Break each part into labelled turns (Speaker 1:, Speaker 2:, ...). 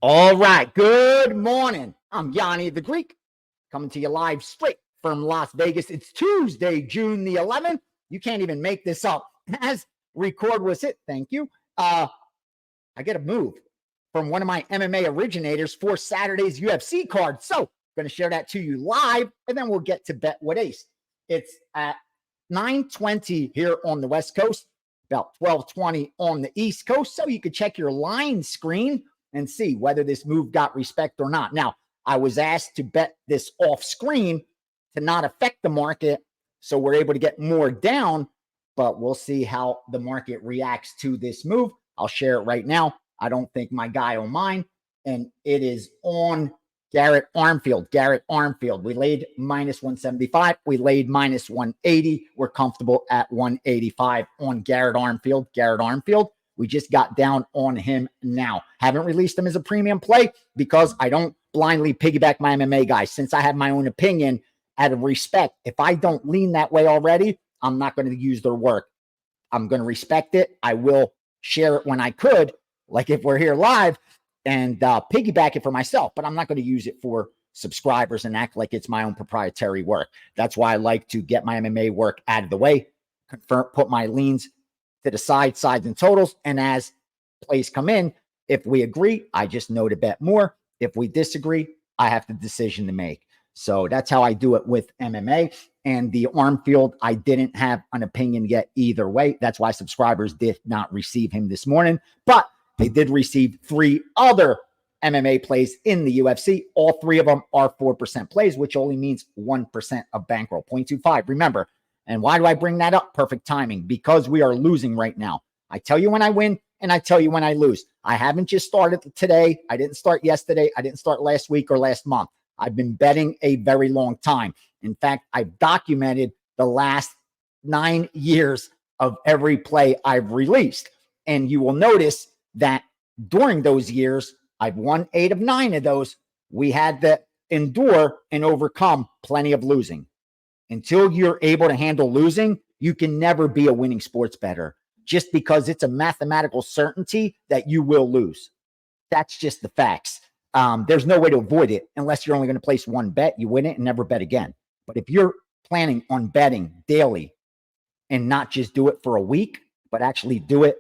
Speaker 1: All right. Good morning. I'm Gianni the Greek, coming to you live straight from Las Vegas. It's Tuesday, June the 11th. You can't even make this up. As record was hit, thank you. I get a move from one of my MMA originators for Saturday's UFC card. So I'm going to share that to you live, and then we'll get to Bet with Ace. It's at 9:20 here on the West Coast, about 12:20 on the East Coast. So you can check your line screen and see whether this move got respect or not. Now, I was asked to bet this off screen to not affect the market, so we're able to get more down, but we'll see how the market reacts to this move. I'll share it right now. I don't think my guy will mind, and it is on Garrett Armfield. Garrett Armfield. We laid minus 175. We laid minus 180. We're comfortable at 185 on Garrett Armfield. Garrett Armfield. We just got down on him now. Haven't released him as a premium play because I don't blindly piggyback my MMA guys. Since I have my own opinion, out of respect, if I don't lean that way already, I'm not going to use their work. I'm going to respect it. I will share it when I could, like if we're here live, and piggyback it for myself, but I'm not going to use it for subscribers and act like it's my own proprietary work. That's why I like to get my MMA work out of the way, put my leans to the sides and totals. And as plays come in, if we agree, I just know to bet more. If we disagree, I have the decision to make. So that's how I do it with MMA. And the Armfield, I didn't have an opinion yet either way. That's why subscribers did not receive him this morning, but they did receive 3 other MMA plays in the UFC. All 3 of them are 4% plays, which only means 1% of bankroll, 0.25. Remember, and why do I bring that up? Perfect timing, because we are losing right now. I tell you when I win, and I tell you when I lose. I haven't just started today. I didn't start yesterday. I didn't start last week or last month. I've been betting a very long time. In fact, I've documented the last 9 years of every play I've released. And you will notice that during those years, I've won 8 of 9 of those. We had to endure and overcome plenty of losing. Until you're able to handle losing, you can never be a winning sports bettor, just because it's a mathematical certainty that you will lose. That's just the facts. There's no way to avoid it unless you're only going to place one bet. You win it and never bet again. But if you're planning on betting daily and not just do it for a week, but actually do it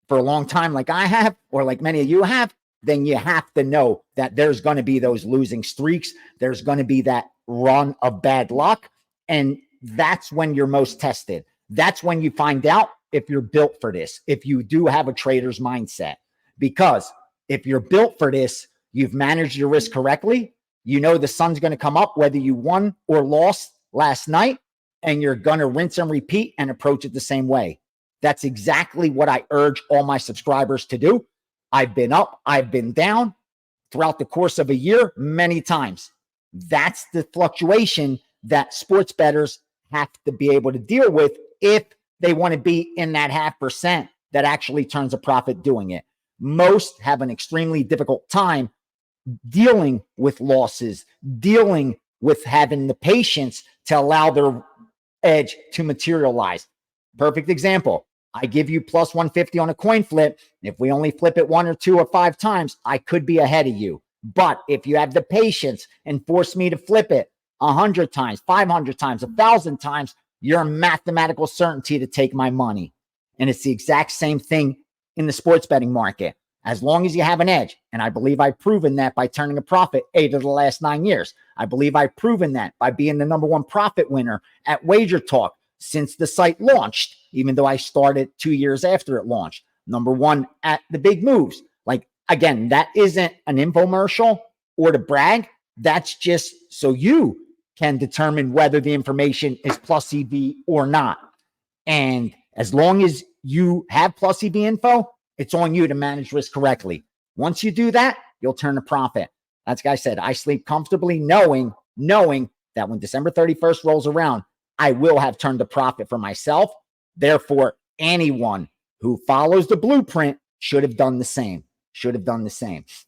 Speaker 1: for a long time like I have, or like many of you have, then you have to know that there's going to be those losing streaks. There's going to be that run of bad luck. And that's when you're most tested. That's when you find out if you're built for this, if you do have a trader's mindset. Because if you're built for this, you've managed your risk correctly. You know the sun's going to come up whether you won or lost last night, and you're going to rinse and repeat and approach it the same way. That's exactly what I urge all my subscribers to do. I've been up, I've been down throughout the course of a year many times. That's the fluctuation that sports bettors have to be able to deal with if they want to be in that 0.5% that actually turns a profit doing it. Most have an extremely difficult time dealing with losses, dealing with having the patience to allow their edge to materialize. Perfect example. I give you plus 150 on a coin flip. If we only flip it 1 or 2 or 5 times, I could be ahead of you. But if you have the patience and force me to flip it 100 times, 500 times, 1,000 times, you're a mathematical certainty to take my money. And it's the exact same thing in the sports betting market. As long as you have an edge, and I believe I've proven that by turning a profit 8 of the last 9 years. I believe I've proven that by being the #1 profit winner at Wager Talk since the site launched, even though I started 2 years after it launched. #1 at the big moves. Like, again, that isn't an infomercial or to brag. That's just so you can determine whether the information is plus EV or not. And as long as you have plus EV info, it's on you to manage risk correctly. Once you do that, you'll turn a profit. That's like I said, I sleep comfortably knowing that when December 31st rolls around, I will have turned a profit for myself. Therefore, anyone who follows the blueprint should have done the same.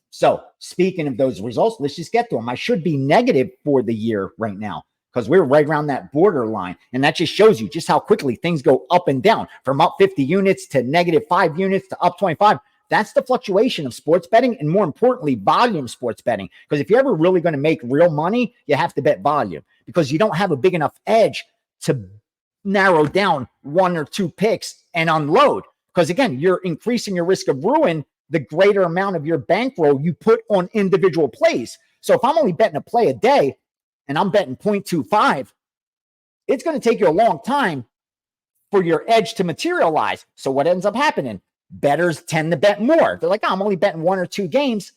Speaker 1: So speaking of those results, let's just get to them. I should be negative for the year right now because we're right around that borderline. And that just shows you just how quickly things go up and down from up 50 units to -5 units to up 25. That's the fluctuation of sports betting, and more importantly, volume sports betting. Because if you're ever really going to make real money, you have to bet volume, because you don't have a big enough edge to narrow down one or two picks and unload. Because again, you're increasing your risk of ruin the greater amount of your bankroll you put on individual plays. So if I'm only betting a play a day and I'm betting 0.25, it's going to take you a long time for your edge to materialize. So what ends up happening? Bettors tend to bet more. They're like, oh, I'm only betting one or two games.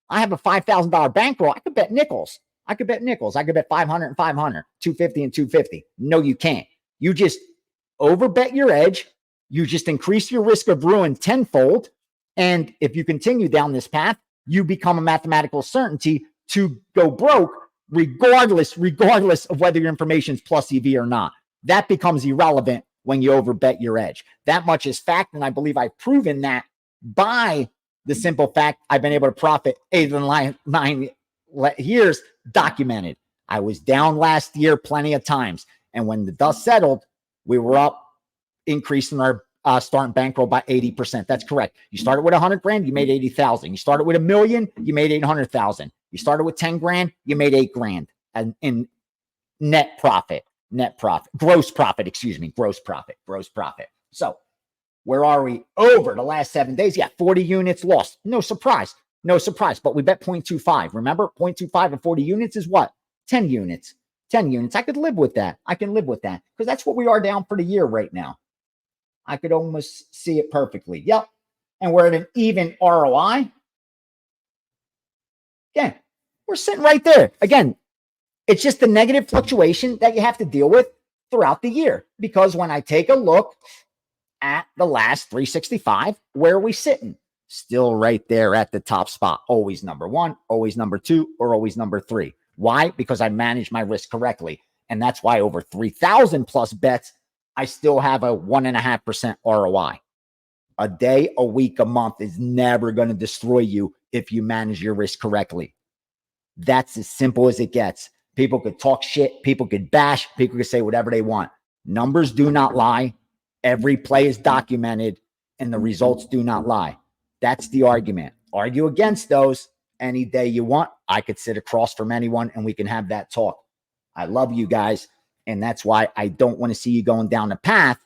Speaker 1: I have a $5,000 bankroll. I could bet nickels. I could bet 500 and 500, 250 and 250. No, you can't. You just overbet your edge. You just increase your risk of ruin tenfold. And if you continue down this path, you become a mathematical certainty to go broke, regardless of whether your information is plus EV or not. That becomes irrelevant when you overbet your edge. That much is fact, and I believe I've proven that by the simple fact I've been able to profit 8 of the 9 years documented. I was down last year plenty of times, and when the dust settled, we were up, increasing our starting bankroll by 80%. That's correct. You started with 100 grand, you made 80,000. You started with $1 million, you made 800,000. You started with 10 grand, you made 8 grand in net profit. Gross profit. So where are we? Over the last 7 days? Yeah, 40 units lost. No surprise. But we bet 0.25. Remember, 0.25 of 40 units is what? 10 units. I could live with that. Because that's what we are down for the year right now. I could almost see it perfectly. Yep. And we're at an even ROI. Again, we're sitting right there. Again, it's just the negative fluctuation that you have to deal with throughout the year. Because when I take a look at the last 365, where are we sitting? Still right there at the top spot. Always number 1, always number 2, or always number 3. Why? Because I manage my risk correctly. And that's why over 3,000 plus bets, I still have a 1.5% ROI. A day, a week, a month is never going to destroy you if you manage your risk correctly. That's as simple as it gets. People could talk shit. People could bash. People could say whatever they want. Numbers do not lie. Every play is documented, and the results do not lie. That's the argument. Argue against those any day you want. I could sit across from anyone, and we can have that talk. I love you guys. And that's why I don't want to see you going down a path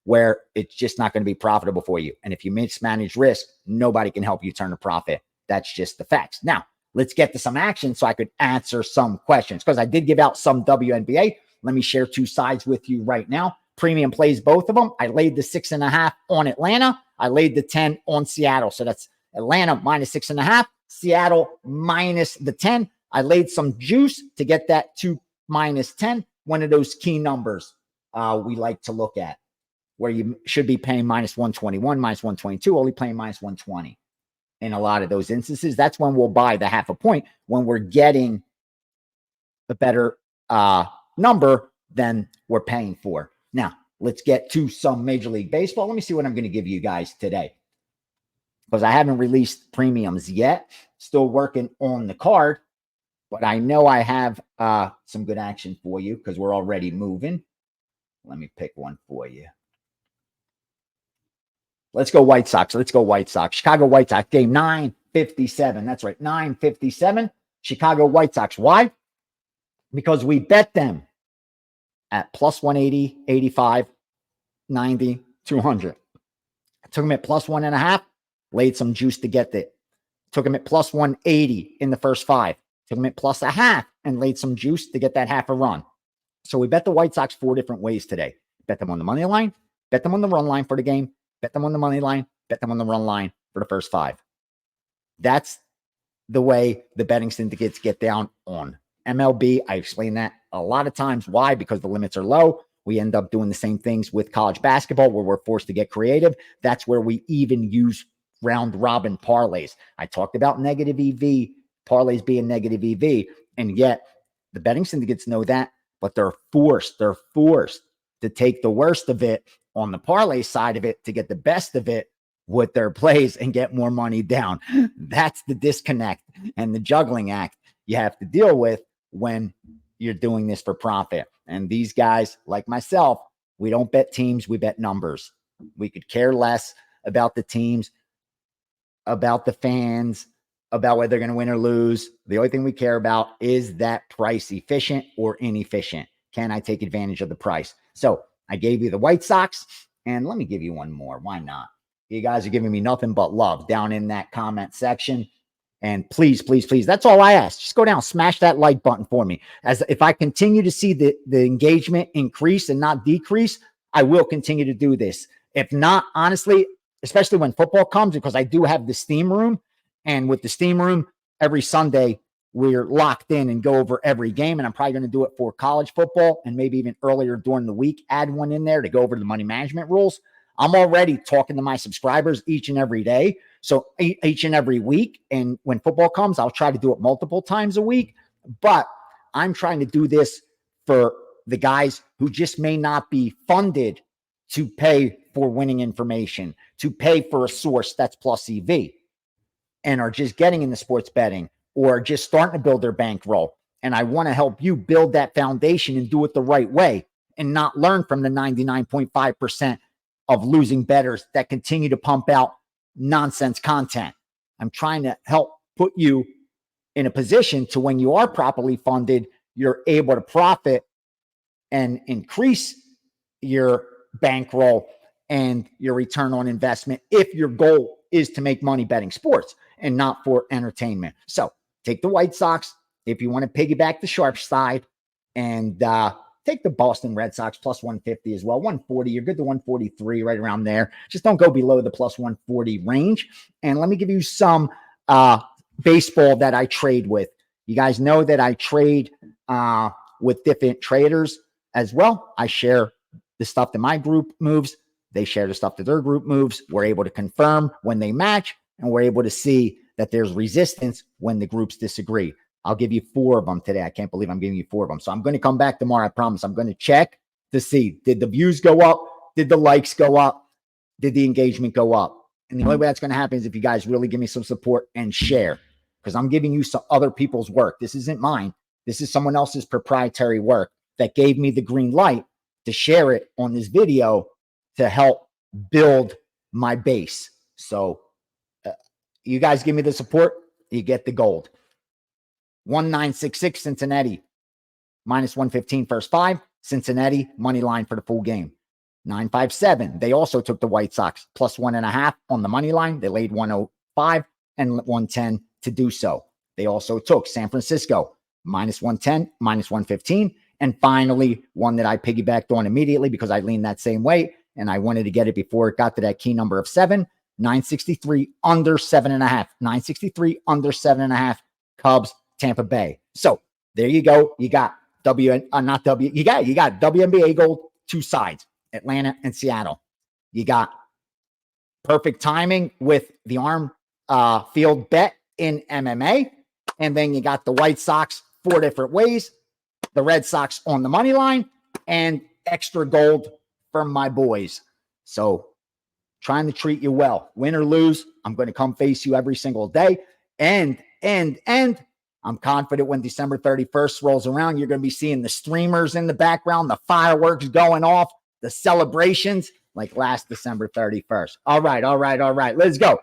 Speaker 1: where it's just not going to be profitable for you. And if you mismanage risk, nobody can help you turn a profit. That's just the facts. Now, let's get to some action so I could answer some questions, because I did give out some WNBA. Let me share 2 sides with you right now. Premium plays both of them. I laid the 6.5 on Atlanta. I laid the 10 on Seattle. So that's Atlanta minus 6.5, Seattle minus the 10. I laid some juice to get that 2 minus 10. One of those key numbers we like to look at, where you should be paying minus 121, minus 122, only playing minus 120. In a lot of those instances, that's when we'll buy the 0.5 point, when we're getting a better number than we're paying for. Now, let's get to some Major League Baseball. Let me see what I'm going to give you guys today, because I haven't released premiums yet. Still working on the card. But I know I have some good action for you, because we're already moving. Let me pick one for you. Let's go White Sox. Chicago White Sox, game 957. That's right, 957. Chicago White Sox. Why? Because we bet them at plus 180, 85, 90, 200. I took them at plus 1.5, laid some juice to get it. Took them at plus 180 in the first 5. Took them at plus 0.5 and laid some juice to get that 0.5 run. So we bet the White Sox 4 different ways today. Bet them on the money line, bet them on the run line for the game, bet them on the money line, bet them on the run line for the first 5. That's the way the betting syndicates get down on MLB. I explain that a lot of times. Why? Because the limits are low. We end up doing the same things with college basketball, where we're forced to get creative. That's where we even use round robin parlays. I talked about negative EV, parlays being negative EV, and yet the betting syndicates know that, but they're forced to take the worst of it on the parlay side of it to get the best of it with their plays and get more money down. That's the disconnect and the juggling act you have to deal with when you're doing this for profit. And these guys, like myself, we don't bet teams, we bet numbers. We could care less about the teams. about the fans, about whether they're going to win or lose. The only thing we care about is that price efficient or inefficient. Can I take advantage of the price? So I gave you the White Sox, and let me give you one more. Why not? You guys are giving me nothing but love down in that comment section. And please, please, please, that's all I ask. Just go down, smash that like button for me. As if I continue to see the engagement increase and not decrease, I will continue to do this. If not, honestly, especially when football comes, because I do have the Steam Room. And with the Steam Room, every Sunday, we're locked in and go over every game. And I'm probably going to do it for college football and maybe even earlier during the week, add one in there to go over the money management rules. I'm already talking to my subscribers each and every day. So each and every week. And when football comes, I'll try to do it multiple times a week. But I'm trying to do this for the guys who just may not be funded to pay for winning information, to pay for a source that's plus EV, and are just getting into sports betting or just starting to build their bankroll. And I want to help you build that foundation and do it the right way and not learn from the 99.5% of losing bettors that continue to pump out nonsense content. I'm trying to help put you in a position to when you are properly funded, you're able to profit and increase your bankroll and your return on investment if your goal is to make money betting sports and not for entertainment. So take the White Sox if you want to piggyback the sharp side, and take the Boston Red Sox plus 150 as well. 140, you're good to 143, right around there. Just don't go below the plus 140 range. And let me give you some baseball that I trade with. You guys know that I trade with different traders as well. I share the stuff that my group moves. They share the stuff that their group moves. We're able to confirm when they match, and we're able to see that there's resistance when the groups disagree. I'll give you 4 of them today. I can't believe I'm giving you 4 of them. So I'm going to come back tomorrow. I promise. I'm going to check to see, did the views go up? Did the likes go up? Did the engagement go up? And the only way that's going to happen is if you guys really give me some support and share, because I'm giving you some other people's work. This isn't mine. This is someone else's proprietary work that gave me the green light to share it on this video to help build my base. So you guys give me the support, you get the gold. 1966 Cincinnati minus 115 first 5. Cincinnati money line for the full game. 957. They also took the White Sox plus 1.5 on the money line. They laid 105 and 110 to do so. They also took San Francisco minus 110, minus 115. And finally, one that I piggybacked on immediately because I leaned that same way and I wanted to get it before it got to that key number of 7. 963 under 7.5. 963 under 7.5. Cubs, Tampa Bay. So there you go. You got you got WNBA gold, 2 sides, Atlanta and Seattle. You got perfect timing with the arm field bet in MMA. And then you got the White Sox 4 different ways, the Red Sox on the money line, and extra gold from my boys. So trying to treat you well, win or lose, I'm going to come face you every single day. And I'm confident when December 31st rolls around, you're going to be seeing the streamers in the background, the fireworks going off, the celebrations like last December 31st. All right. Let's go.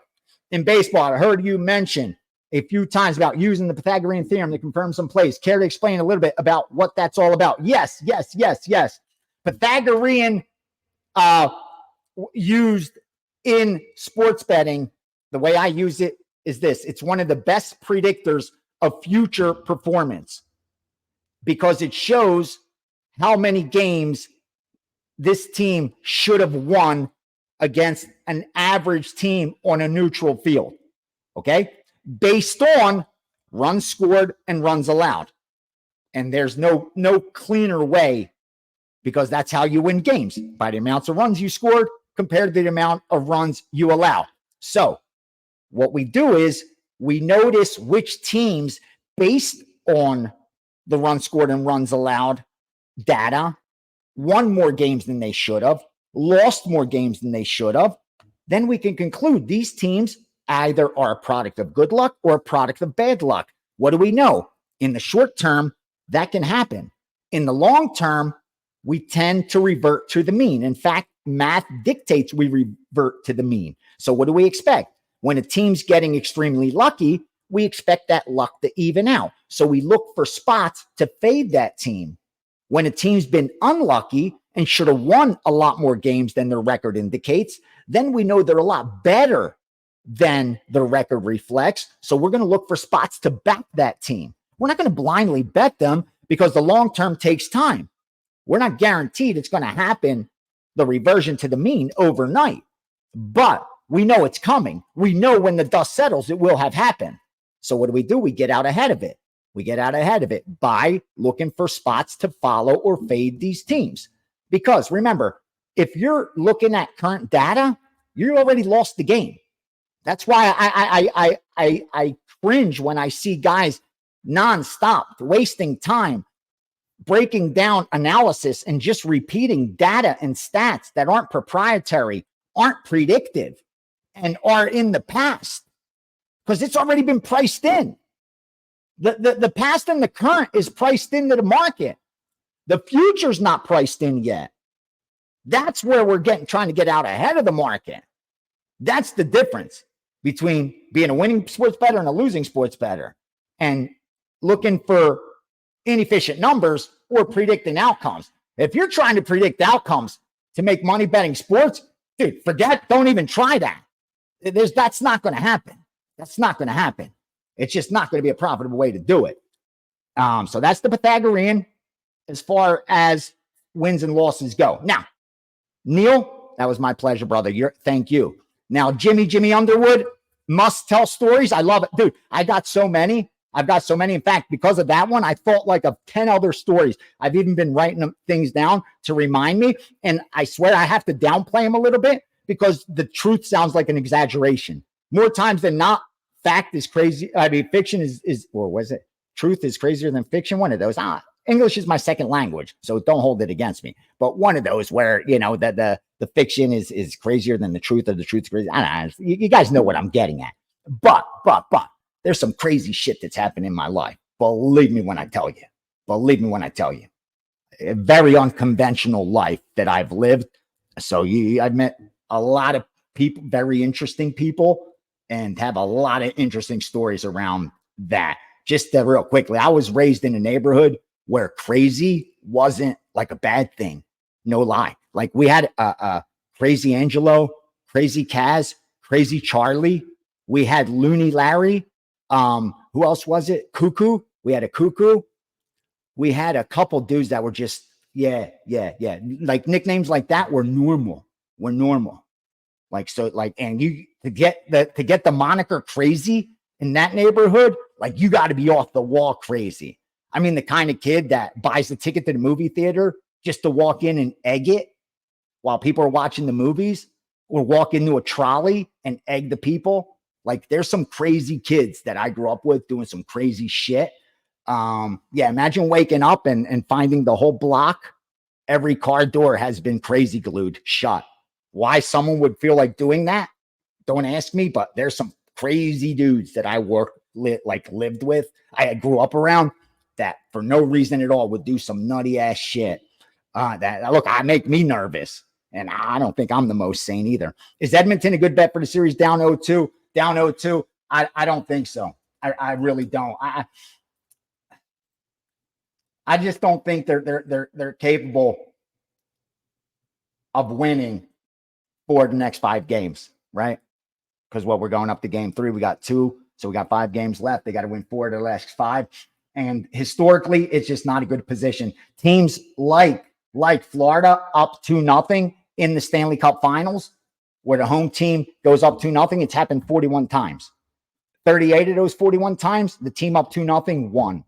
Speaker 1: In baseball, I heard you mention a few times about using the Pythagorean Theorem to confirm some plays. Care to explain a little bit about what that's all about? Yes. Pythagorean used in sports betting, the way I use it is this. It's one of the best predictors of future performance because it shows how many games this team should have won against an average team on a neutral field. Okay? Based on runs scored and runs allowed. And there's no cleaner way, because that's how you win games, by the amounts of runs you scored compared to the amount of runs you allow. So what we do is we notice which teams, based on the runs scored and runs allowed data, won more games than they should have, lost more games than they should have. Then we can conclude these teams either are a product of good luck or a product of bad luck. What do we know? In the short term, that can happen. In the long term, we tend to revert to the mean. In fact, math dictates we revert to the mean. So what do we expect? When a team's getting extremely lucky, we expect that luck to even out. So we look for spots to fade that team. When a team's been unlucky and should have won a lot more games than their record indicates, then we know they're a lot better than the record reflects. So we're going to look for spots to back that team. We're not going to blindly bet them because the long term takes time. We're not guaranteed it's going to happen, the reversion to the mean, overnight. But we know it's coming. We know when the dust settles, it will have happened. So what do? We get out ahead of it. We get out ahead of it by looking for spots to follow or fade these teams. Because remember, if you're looking at current data, you already lost the game. That's why I cringe when I see guys nonstop wasting time breaking down analysis and just repeating data and stats that aren't proprietary, aren't predictive, and are in the past, because it's already been priced in. The past and the current is priced into the market. The future's not priced in yet. That's where we're trying to get out ahead of the market. That's the difference between being a winning sports bettor and a losing sports bettor, and looking for inefficient numbers or predicting outcomes. If you're trying to predict outcomes to make money betting sports, dude, don't even try that. That's not going to happen. That's not going to happen. It's just not going to be a profitable way to do it. So that's the Pythagorean as far as wins and losses go. Now, Neil, that was my pleasure, brother. Thank you. Now, Jimmy Underwood, must tell stories. I love it. Dude, I've got so many. In fact, because of that one, I thought like of 10 other stories. I've even been writing things down to remind me. And I swear I have to downplay them a little bit because the truth sounds like an exaggeration. More times than not, fact is crazy. I mean, fiction is, or was it? Truth is crazier than fiction. One of those. English is my second language, so don't hold it against me. But one of those where, the fiction is crazier than the truth, or the truth's crazy. I don't know. You guys know what I'm getting at. But there's some crazy shit that's happened in my life. Believe me when I tell you. A very unconventional life that I've lived. So I've met a lot of people, very interesting people, and have a lot of interesting stories around that. Just real quickly, I was raised in a neighborhood where crazy wasn't like a bad thing. No lie. Like we had Crazy Angelo, Crazy Kaz, Crazy Charlie. We had Looney Larry. Who else was it? Cuckoo. We had a Cuckoo. We had a couple dudes that were just, yeah. Like nicknames like that were normal. Like, so like, and to get the moniker Crazy in that neighborhood, like you got to be off the wall crazy. I mean, the kind of kid that buys the ticket to the movie theater just to walk in and egg it while people are watching the movies, or walk into a trolley and egg the people. Like there's some crazy kids that I grew up with doing some crazy shit. Imagine waking up and finding the whole block, every car door has been crazy glued shut. Why someone would feel like doing that, don't ask me, but there's some crazy dudes that I lived with, I grew up around, that for no reason at all would do some nutty ass shit. I make me nervous, and I don't think I'm the most sane either. Is Edmonton a good bet for the series down 0-2? Down 0-2? I don't think so. I really don't. I just don't think they're capable of winning for the next 5 games, right? Because we're going up to game 3. We got 2, so we got 5 games left. They got to win 4 of their last 5. And historically, it's just not a good position. Teams like Florida up 2-0 in the Stanley Cup Finals, where the home team goes up 2-0. It's happened 41 times. 38 of those 41 times, the team up 2-0 won.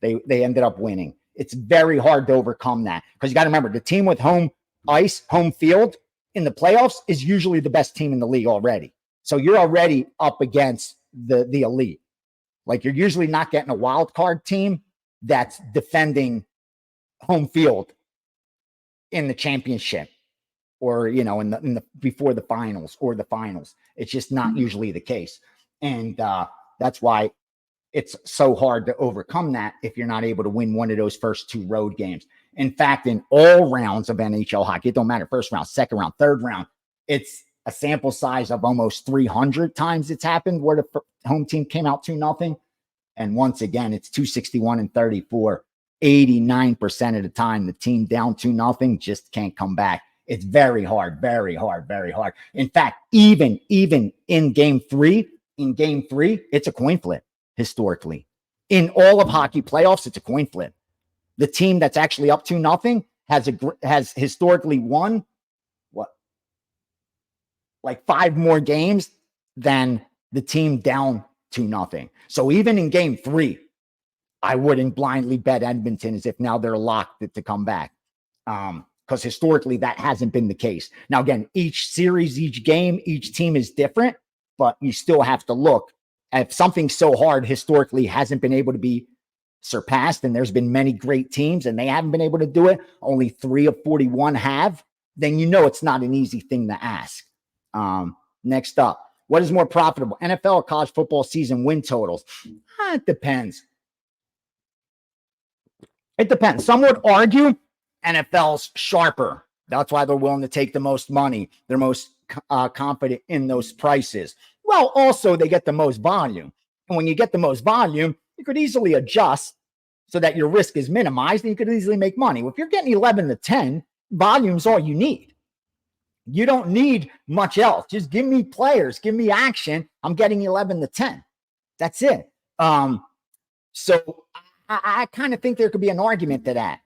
Speaker 1: They ended up winning. It's very hard to overcome that, because you got to remember, the team with home ice, home field in the playoffs is usually the best team in the league already. So you're already up against the elite. Like you're usually not getting a wild card team that's defending home field in the championship, or in the before the finals or the finals. It's just not usually the case, and that's why it's so hard to overcome that if you're not able to win one of those first 2 road games. In fact, in all rounds of NHL hockey, it don't matter, first round, second round, third round, it's a sample size of almost 300 times it's happened where the home team came out 2-0. And once again, it's 261 and 34. 89% of the time, the team down 2-0 just can't come back. It's very hard, very hard, very hard. In fact, even in game three, it's a coin flip historically. In all of hockey playoffs, it's a coin flip. The team that's actually up 2-0 has historically won like 5 more games than the team down 2-0. So even in game 3, I wouldn't blindly bet Edmonton as if now they're locked to come back. Because historically that hasn't been the case. Now, again, each series, each game, each team is different, but you still have to look at something so hard historically hasn't been able to be surpassed. And there's been many great teams and they haven't been able to do it. Only 3 of 41 have. Then you know it's not an easy thing to ask. Next up, what is more profitable, NFL or college football season win totals? It depends. It depends. Some would argue NFL's sharper. That's why they're willing to take the most money. They're most confident in those prices. Well, also they get the most volume. And when you get the most volume, you could easily adjust so that your risk is minimized and you could easily make money. Well, if you're getting 11-10, volume's all you need. You don't need much else. Just give me players, give me action. I'm getting 11-10. That's it. So I kind of think there could be an argument to that.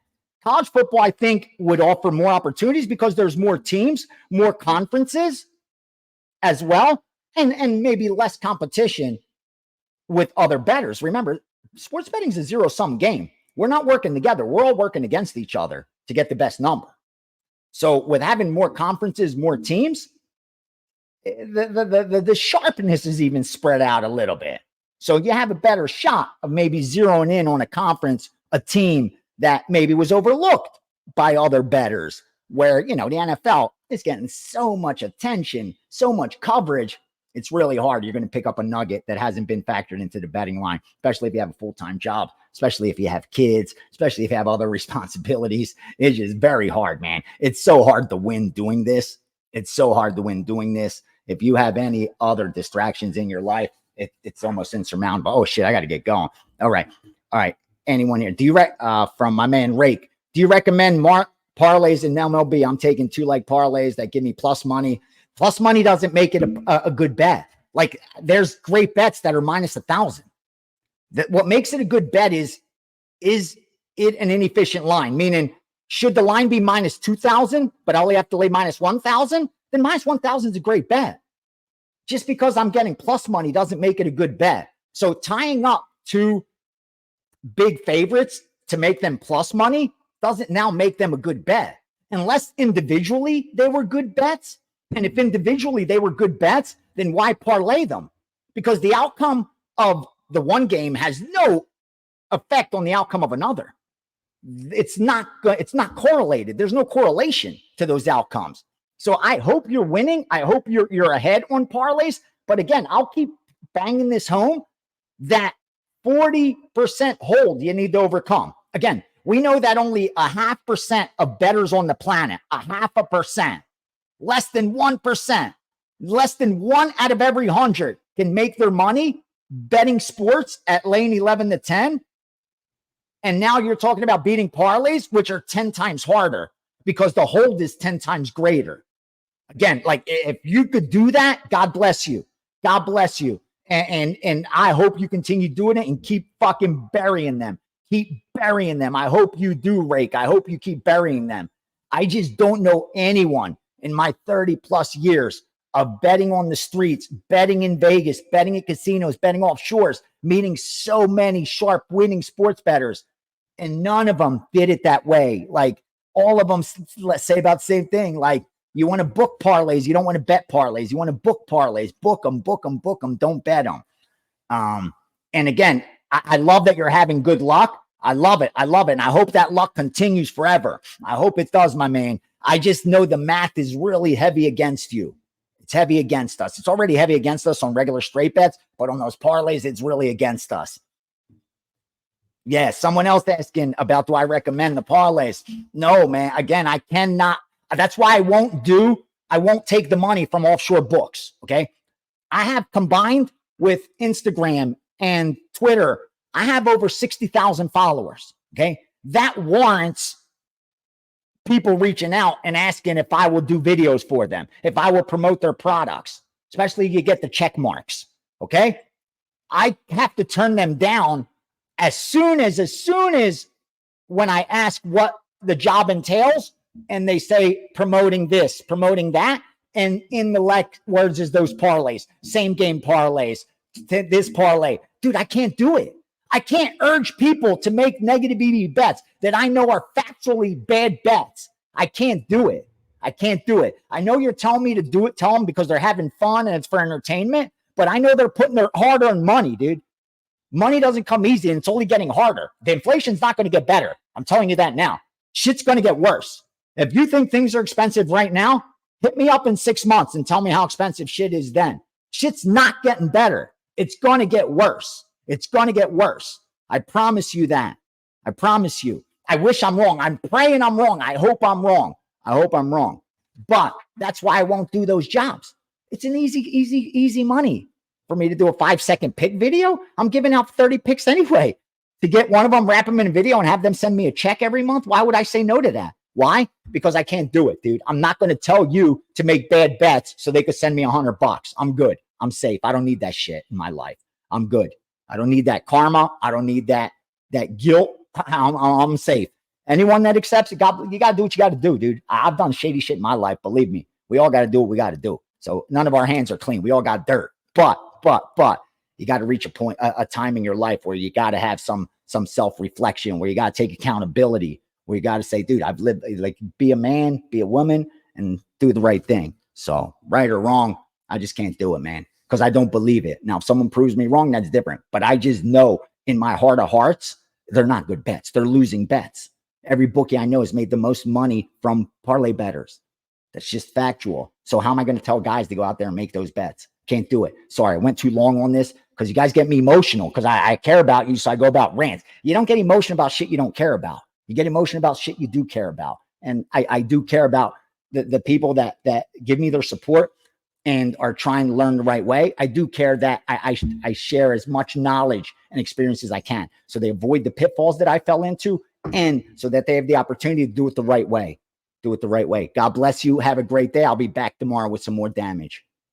Speaker 1: College football, I think, would offer more opportunities because there's more teams, more conferences as well, and maybe less competition with other bettors. Remember, sports betting is a zero-sum game. We're not working together. We're all working against each other to get the best number. So with having more conferences, more teams, the sharpness is even spread out a little bit. So you have a better shot of maybe zeroing in on a conference, a team that maybe was overlooked by other bettors, where, the NFL is getting so much attention, so much coverage. It's really hard. You're going to pick up a nugget that hasn't been factored into the betting line, especially if you have a full-time job, especially if you have kids, especially if you have other responsibilities. It's just very hard, man. It's so hard to win doing this. It's so hard to win doing this. If you have any other distractions in your life, it's almost insurmountable. Oh, shit, I got to get going. All right. Anyone here? From my man Rake, do you recommend parlays in MLB? I'm taking 2-leg parlays that give me plus money. Plus money doesn't make it a good bet. Like, there's great bets that are minus 1,000. What makes it a good bet is it an inefficient line? Meaning, should the line be minus 2,000, but I only have to lay minus 1,000? Then minus 1,000 is a great bet. Just because I'm getting plus money doesn't make it a good bet. So tying up 2 big favorites to make them plus money doesn't now make them a good bet. Unless individually they were good bets. And if individually they were good bets, then why parlay them? Because the outcome of the one game has no effect on the outcome of another. It's not correlated. There's no correlation to those outcomes. So I hope you're winning. I hope you're ahead on parlays. But again, I'll keep banging this home that 40% hold you need to overcome. Again, we know that only 0.5% of bettors on the planet, 0.5%, less than 1%, less than 1 out of every 100 can make their money betting sports at laying 11-10. And now you're talking about beating parlays, which are 10 times harder because the hold is 10 times greater. Again, like, if you could do that, God bless you. God bless you. And I hope you continue doing it and keep fucking burying them. Keep burying them. I hope you do, Rake. I hope you keep burying them. I just don't know anyone in my 30 plus years of betting on the streets, betting in Vegas, betting at casinos, betting offshores, meeting so many sharp winning sports bettors, and none of them did it that way. Like, all of them, let's say about the same thing. Like, you want to book parlays. You don't want to bet parlays. You want to book parlays. Book them, book them, book them. Don't bet them. And again, I love that you're having good luck. I love it. I love it. And I hope that luck continues forever. I hope it does, my man. I just know the math is really heavy against you. It's heavy against us. It's already heavy against us on regular straight bets, but on those parlays, it's really against us. Yeah, someone else asking about, do I recommend the parlays? No, man. Again, I cannot. That's why I won't do I won't take the money from offshore books. Okay. I have combined with Instagram and Twitter, I have over 60,000 followers. Okay. That warrants people reaching out and asking if I will do videos for them, if I will promote their products, especially you get the check marks. Okay. I have to turn them down as soon as when I ask what the job entails and they say promoting this, promoting that. And in the like words is those parlays, same game parlays, this parlay. Dude, I can't do it. I can't urge people to make negative EV bets that I know are factually bad bets. I can't do it. I can't do it. I know you're telling me to do it, tell them because they're having fun and it's for entertainment, but I know they're putting their hard-earned money, dude. Money doesn't come easy and it's only getting harder. The inflation's not going to get better. I'm telling you that now. Shit's going to get worse. If you think things are expensive right now, hit me up in 6 months and tell me how expensive shit is then. Shit's not getting better. It's going to get worse. It's going to get worse. I promise you that. I promise you. I wish I'm wrong. I'm praying I'm wrong. I hope I'm wrong. I hope I'm wrong. But that's why I won't do those jobs. It's an easy money for me to do a 5-second pick video. I'm giving out 30 picks anyway. To get one of them, wrap them in a video and have them send me a check every month. Why would I say no to that? Why? Because I can't do it, dude. I'm not going to tell you to make bad bets so they could send me $100. I'm good. I'm safe. I don't need that shit in my life. I'm good. I don't need that karma. I don't need that guilt. I'm safe. Anyone that accepts it, you got to do what you got to do, dude. I've done shady shit in my life. Believe me. We all got to do what we got to do. So none of our hands are clean. We all got dirt. But you got to reach a time in your life where you got to have some self-reflection, where you got to take accountability, where you got to say, dude, I've lived, like, be a man, be a woman, and do the right thing. So right or wrong, I just can't do it, man, because I don't believe it. Now, if someone proves me wrong, that's different. But I just know in my heart of hearts, they're not good bets. They're losing bets. Every bookie I know has made the most money from parlay bettors. That's just factual. So how am I going to tell guys to go out there and make those bets? Can't do it. Sorry, I went too long on this because you guys get me emotional because I care about you. So I go about rants. You don't get emotional about shit you don't care about. You get emotional about shit you do care about. And I do care about the people that give me their support and are trying to learn the right way. I do care that I share as much knowledge and experience as I can so they avoid the pitfalls that I fell into and so that they have the opportunity to do it the right way. Do it the right way. God bless you. Have a great day. I'll be back tomorrow with some more damage.